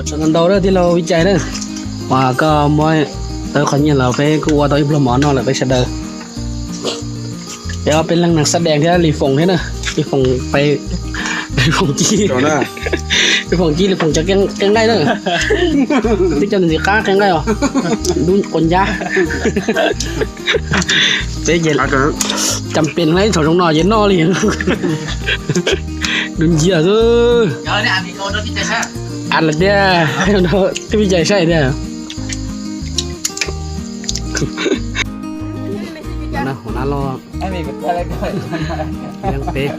ส่วนอันโดเด้อที่เราวิจัยเด้อว่าก็มวยเตอคนเนี่ยเราไปกูว่าตัวอีพลหมอนอนเลยไปเสดอเดี๋ยวเป็นเรื่องนักแสดงที่รีฟงใช่เนอะรีฟงไปรีฟงจี้รีฟงจี้รีฟงจะแกงได้เนอะที่จะหนึ่งสิก้าแกงได้หรอดูคนยาเจ๊เย็นจำเป็นไหมถอดรองนอเย็นนอเลยดุนเจียซื้อเดี๋ยวเนี่ยมีโอนที่จะใช่ อันละเนี่ยให้เราที่วิจัยใช่เนี่ยนะหัวหน้ารอ ไอ้มีอะไรก็ยังเป๊ะ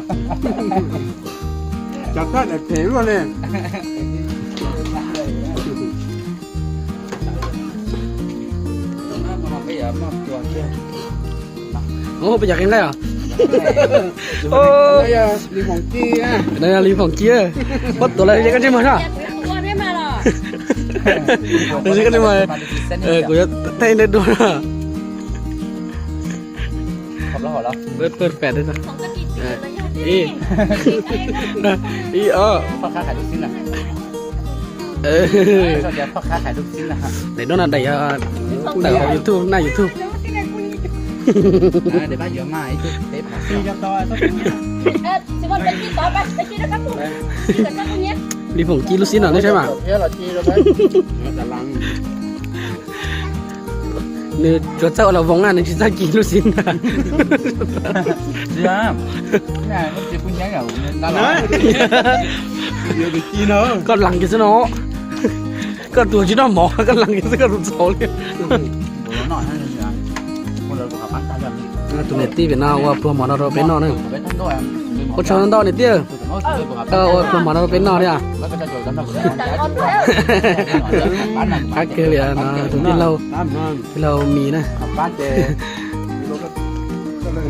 จับท่านเถรวเลยโอ้ไปอยากกินได้เหรอโอ้ยรีของจี้อ่ะได้รีของเจี๊ยบดตัวอะไรยังกันใช่ไหมล่ะเดี๋ยวกันใช่ไหมกูจะเต้นได้ด้วยนะขอบแล้วขอบแล้วเปิดแปดด้วยนะอีพ่อค้าขายลูกชิ้นอ่ะสวัสดีพ่อค้าขายลูกชิ้นนะไหนโดนอะไรแต่ของยูทูบหน้ายูทูบเดี๋ยวบ้านเยอะมากไอ้ทุกเทปตีจะต่อต้องสิวันเป็นกี่ต่อไปไปกี่นะครับผมกี่กับคนนี้รีผงจีลูกชิ้นหน่อยได้ใช่ไหมเราจีเราไหมแต่ลังนี่จดเจ้าเราวงงานในชิ้นจีลูกชิ้นนะเดี๋ยวนี่มันจะคุณยังไงตลอดเดี๋ยวจีเนาะก็หลังกินซะเนาะก็ตัวชิ้นน้องหมอก็หลังกินซะก็รุ่นโซ่เลยหน่อยให้เลยคนเราขับปั่นตามแบบนี้ตัวเน็ตตี้เป็นน่าว่าพวกหมอเราเป็นนอนึงคนชนนอเน็ตตี้พวกหมอเราเป็นนอเนี่ยฮักเกลียนะถึงที่เรามีนะ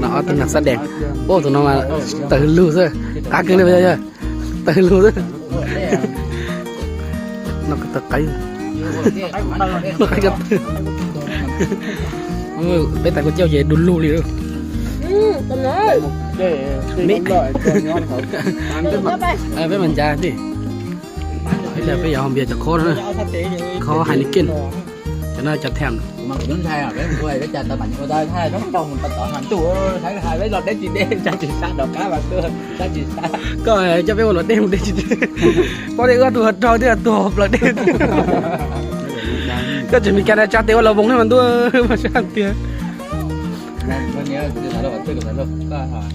น่าเอาตัวนักแสดงโอ้ตัวน้องมาตื่นรู้ซะฮักเกลียไปเลยตื่นรู้ซะนักตะไคร้นักไก่กับเป็นแต่คนเจ้าเย่ดุนลูเลยด้วยตรงนั้นไม่ต่อยตัวย้อนเขาไปมันจะดิไปเลยไปยอมเบียร์จากโค้ดนะเขาไฮนิเก้นจะน่าจะแถมมันcũng thay à cái người cái chặt tao người ta thay nó không mình tao hẳn tụ thấy hai mấy lọt đấy chị đen cha chị sa đỏ cá và cơ cha chị sa ก็จะไปวันละเด้งได้จีพอได้ก็ตัวทอที่ตัวหละเด้งก็จะมีการจัดเดี๋ยวเราวงให้มันด้วยมาจัดเตี้ยวันนี้จะถ่ายรูปกับเพื่อนกับถ่ายรูปก็ถ่าย